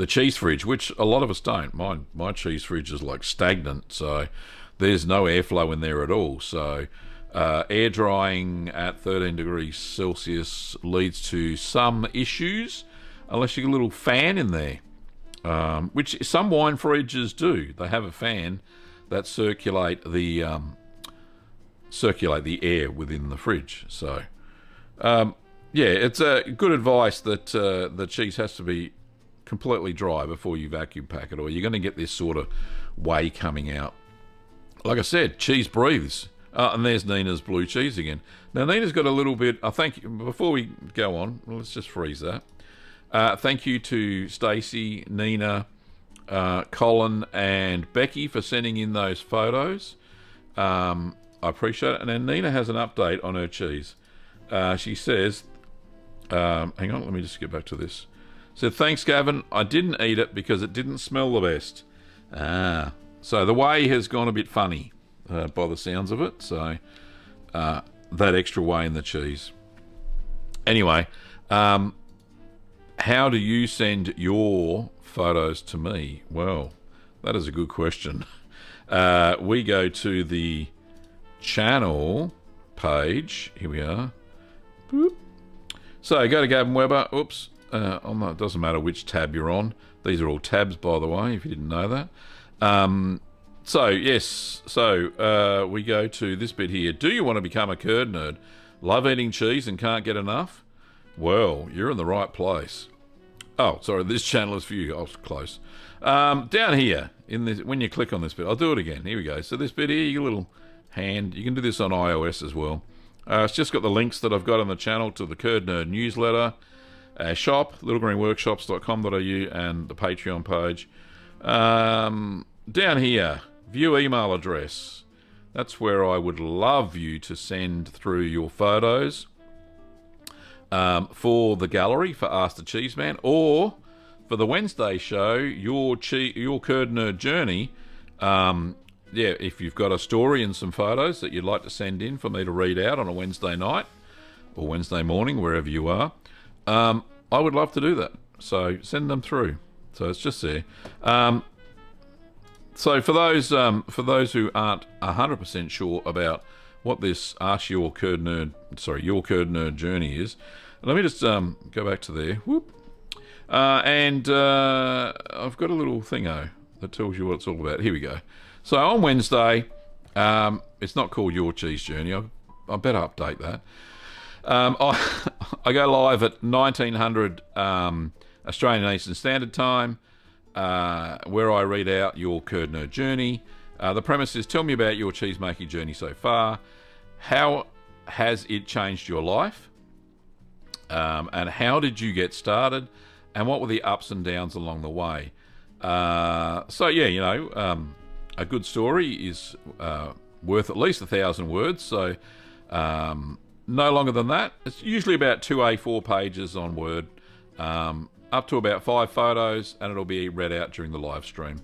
Speaker 1: cheese fridge, which a lot of us don't. My cheese fridge is like stagnant, so there's no airflow in there at all. So air drying at 13 degrees Celsius leads to some issues unless you get a little fan in there, which some wine fridges do. They have a fan that circulate the air within the fridge. So yeah, it's good advice that the cheese has to be completely dry before you vacuum pack it, or you're going to get this sort of whey coming out. Like I said, cheese breathes. And there's Nina's blue cheese again. Now, Nina's got a little bit... I thank you. Before we go on, let's just freeze that. Thank you to Stacey, Nina, Colin, and Becky for sending in those photos. I appreciate it. And then Nina has an update on her cheese. She says... hang on, let me just get back to this. Said, thanks, Gavin. I didn't eat it because it didn't smell the best. So the whey has gone a bit funny. By the sounds of it, so that extra whey in the cheese. Anyway, how do you send your photos to me? Well, that is a good question. We go to the channel page. Here we are. Boop. So go to Gavin Weber. Oops. It doesn't matter which tab you're on. These are all tabs, by the way, if you didn't know that. So, yes, we go to this bit here. Do you want to become a curd nerd? Love eating cheese and can't get enough? Well, you're in the right place. Oh, sorry, this channel is for you. I was close. Down here, when you click on this bit, I'll do it again. Here we go. So this bit here, your little hand, you can do this on iOS as well. It's just got the links that I've got on the channel to the Curd Nerd newsletter, shop, littlegreenworkshops.com.au, and the Patreon page. Down here, view email address. That's where I would love you to send through your photos for the gallery for Ask the Cheeseman, or for the Wednesday show, your Curd Nerd journey. Yeah, if you've got a story and some photos that you'd like to send in for me to read out on a Wednesday night or Wednesday morning, wherever you are, I would love to do that. So send them through. So it's just there. So for those who aren't 100% sure about what this Ask Your Curd Nerd journey is, let me just go back to there. Whoop. And I've got a little thingo that tells you what it's all about. Here we go. So on Wednesday, it's not called Your Cheese Journey. I better update that. I go live at 1900 Australian Eastern Standard Time, where I read out your Curd Nerd journey. The premise is, tell me about your cheese making journey so far. How has it changed your life? And how did you get started? And what were the ups and downs along the way? So yeah, a good story is worth at least 1,000 words. So no longer than that. It's usually about 2 A4 pages on Word, up to about 5 photos, and it'll be read out during the live stream.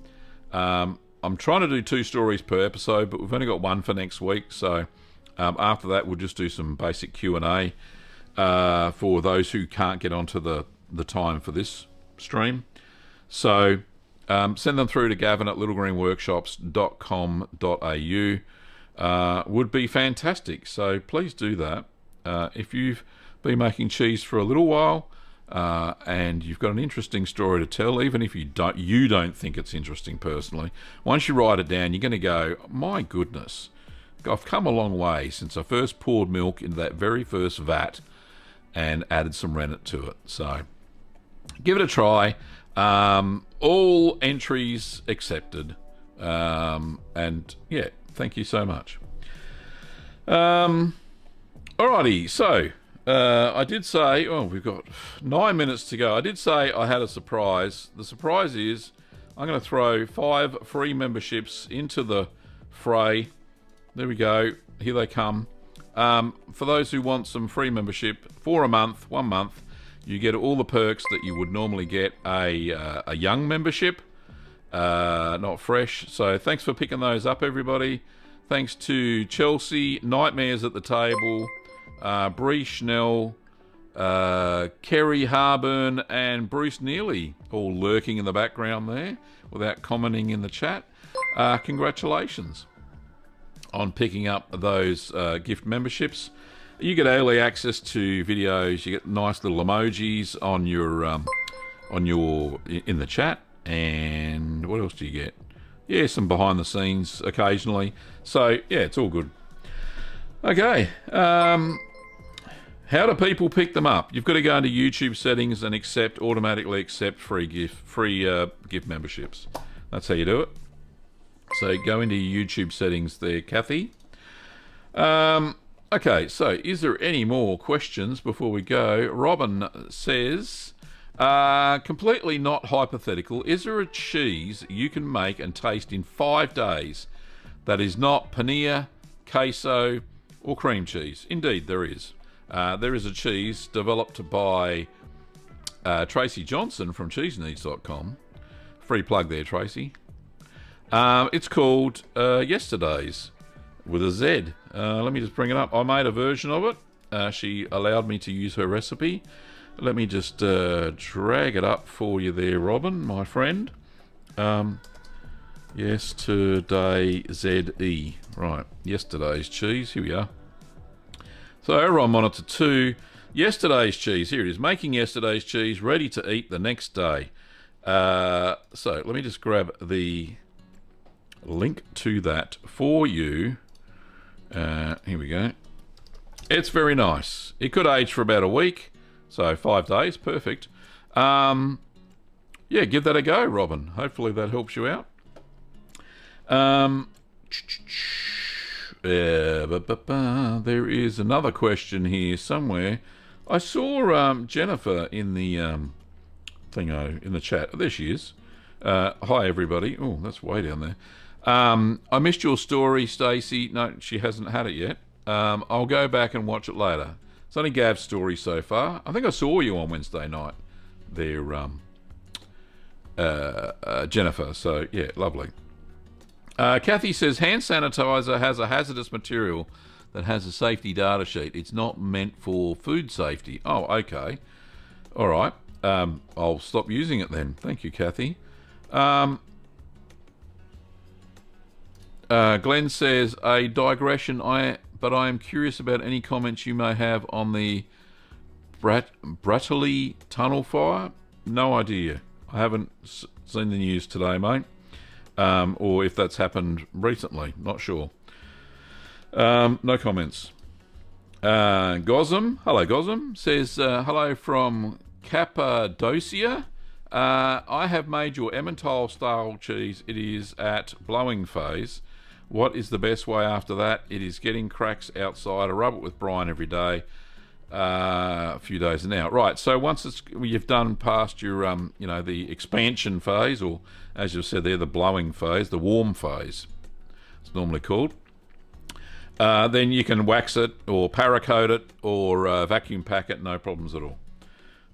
Speaker 1: I'm trying to do 2 stories per episode, but we've only got 1 for next week. So after that, we'll just do some basic Q&A for those who can't get onto the time for this stream. So send them through to Gavin at littlegreenworkshops.com.au. would be fantastic. So please do that. If you've been making cheese for a little while and you've got an interesting story to tell, even if you don't think it's interesting personally, once you write it down, you're going to go, my goodness, I've come a long way since I first poured milk into that very first vat and added some rennet to it. So give it a try. All entries accepted. And yeah, thank you so much. Alrighty, so I did say, we've got 9 minutes to go. I did say I had a surprise. The surprise is I'm going to throw 5 free memberships into the fray. There we go. Here they come. For those who want some free membership for a month, 1 month, you get all the perks that you would normally get a young membership, not fresh. So thanks for picking those up, everybody. Thanks to Chelsea, Nightmares at the Table, Bree Schnell, Kerry Harburn, and Bruce Neely, all lurking in the background there without commenting in the chat. Congratulations on picking up those gift memberships. You get early access to videos. You get nice little emojis on your in the chat. And what else do you get? Yeah, some behind the scenes occasionally. So yeah, it's all good. Okay. How do people pick them up? You've got to go into YouTube settings and automatically accept free gift memberships. That's how you do it. So go into your YouTube settings there, Kathy. Okay, so is there any more questions before we go? Robin says, completely not hypothetical, is there a cheese you can make and taste in 5 days that is not paneer, queso, or cream cheese? Indeed, there is. There is a cheese developed by Tracy Johnson from cheeseneeds.com. Free plug there, Tracy. It's called Yesterday's with a Z. Let me just bring it up. I made a version of it. She allowed me to use her recipe. Let me just drag it up for you there, Robin, my friend. Yesterday ZE. Right, yesterday's cheese. Here we are. So over on monitor 2, yesterday's cheese. Here it is. Making yesterday's cheese ready to eat the next day. So let me just grab the link to that for you. Here we go. It's very nice. It could age for about a week, so 5 days, perfect. Yeah, give that a go, Robin. Hopefully that helps you out. There is another question here somewhere. I saw Jennifer in the thingo in the chat. There she is. Hi everybody. Oh, that's way down there. I missed your story, Stacey. No, she hasn't had it yet. I'll go back and watch it later. It's only Gav's story so far. I think I saw you on Wednesday night there, Jennifer. So, yeah, lovely. Kathy says, hand sanitizer has a hazardous material that has a safety data sheet. It's not meant for food safety. Oh, okay. All right. I'll stop using it then. Thank you, Kathy. Glenn says, a digression, but I am curious about any comments you may have on the Brattley tunnel fire. No idea. I haven't seen the news today, mate. Or if that's happened recently. Not sure. No comments. Gosm, hello Gosm, says, hello from Cappadocia. I have made your Emmental style cheese. It is at blowing phase. What is the best way after that? It is getting cracks outside. I rub it with brine every day. A few days now. Right, so once you've done past your, the expansion phase, or as you said there, the blowing phase, the warm phase, it's normally called, then you can wax it or paracoat it or vacuum pack it, no problems at all.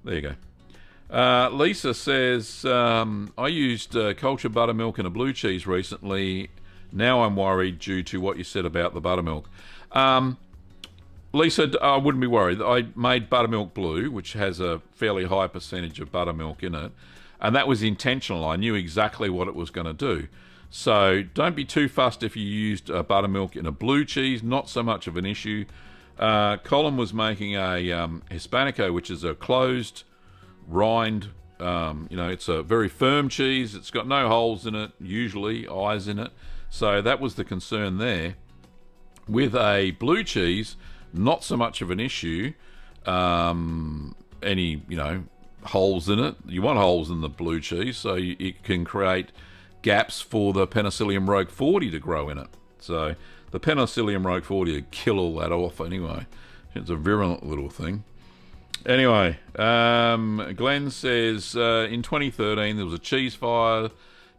Speaker 1: There you go. Lisa says, I used culture buttermilk in a blue cheese recently. Now I'm worried due to what you said about the buttermilk. Lisa, I wouldn't be worried. I made buttermilk blue, which has a fairly high percentage of buttermilk in it, and that was intentional. I knew exactly what it was going to do. So don't be too fussed if you used buttermilk in a blue cheese. Not so much of an issue. Colin was making a Hispanico, which is a closed rind. It's a very firm cheese. It's got no holes in it, usually eyes in it. So that was the concern there. With a blue cheese, not so much of an issue. Any holes in it. You want holes in the blue cheese, so it can create gaps for the Penicillium roquefort 40 to grow in it. So the Penicillium roquefort 40 would kill all that off anyway. It's a virulent little thing. Anyway, Glenn says in 2013 there was a cheese fire.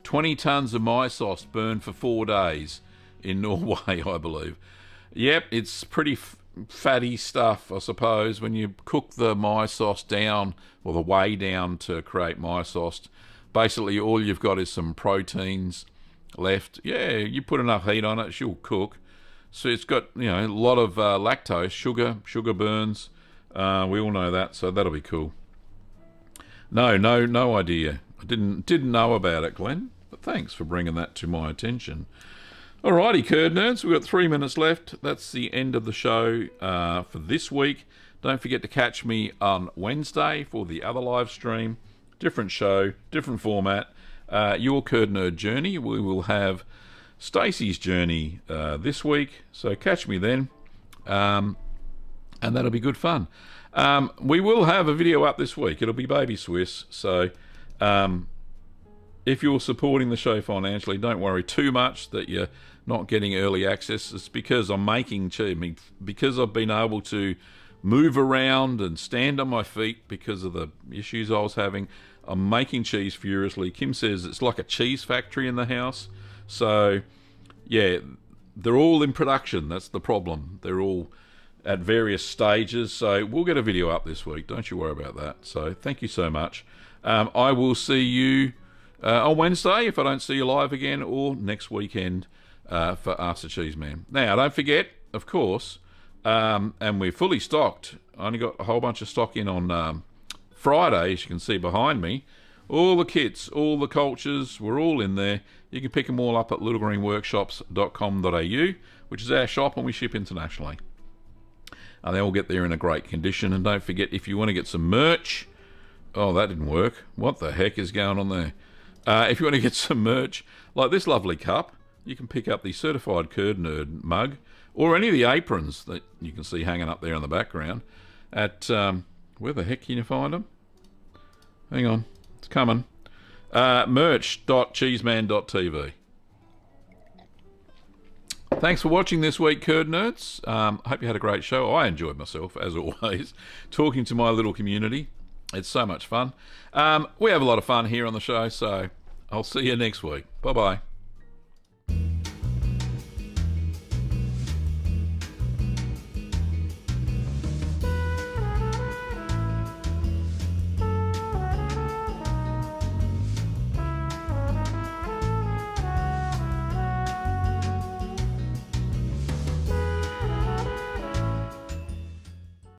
Speaker 1: 20 tons of my sauce burned for 4 days in Norway, I believe. Yep, it's pretty fatty stuff, I suppose. When you cook the my sauce down, or the whey down to create my sauce, basically all you've got is some proteins left. Yeah, you put enough heat on it, she'll cook. So it's got a lot of lactose, sugar burns. We all know that, so that'll be cool. No idea. I didn't know about it, Glenn. But thanks for bringing that to my attention. Alrighty, Curd Nerds, we've got 3 minutes left. That's the end of the show for this week. Don't forget to catch me on Wednesday for the other live stream. Different show, different format. Your Curd Nerd journey. We will have Stacey's journey this week, so catch me then. And that'll be good fun. We will have a video up this week. It'll be Baby Swiss, so if you're supporting the show financially, don't worry too much that you're not getting early access. It's because I'm making cheese. Because I've been able to move around and stand on my feet because of the issues I was having. I'm making cheese furiously. Kim says it's like a cheese factory in the house. So, yeah, they're all in production. That's the problem. They're all at various stages. So we'll get a video up this week. Don't you worry about that. So thank you so much. I will see you on Wednesday if I don't see you live again, or next weekend for Ask the Cheeseman. Now, don't forget, of course, and we're fully stocked. I only got a whole bunch of stock in on Friday, as you can see behind me. All the kits, all the cultures, we're all in there. You can pick them all up at littlegreenworkshops.com.au, which is our shop, and we ship internationally. And they all get there in a great condition. And don't forget, if you want to get some merch... Oh, that didn't work. What the heck is going on there? If you want to get some merch, like this lovely cup, you can pick up the Certified Curd Nerd mug, or any of the aprons that you can see hanging up there in the background at... where the heck can you find them? Hang on. It's coming. Merch.cheeseman.tv. Thanks for watching this week, Curd Nerds. Hope you had a great show. I enjoyed myself, as always, talking to my little community. It's so much fun. We have a lot of fun here on the show, so I'll see you next week. Bye-bye.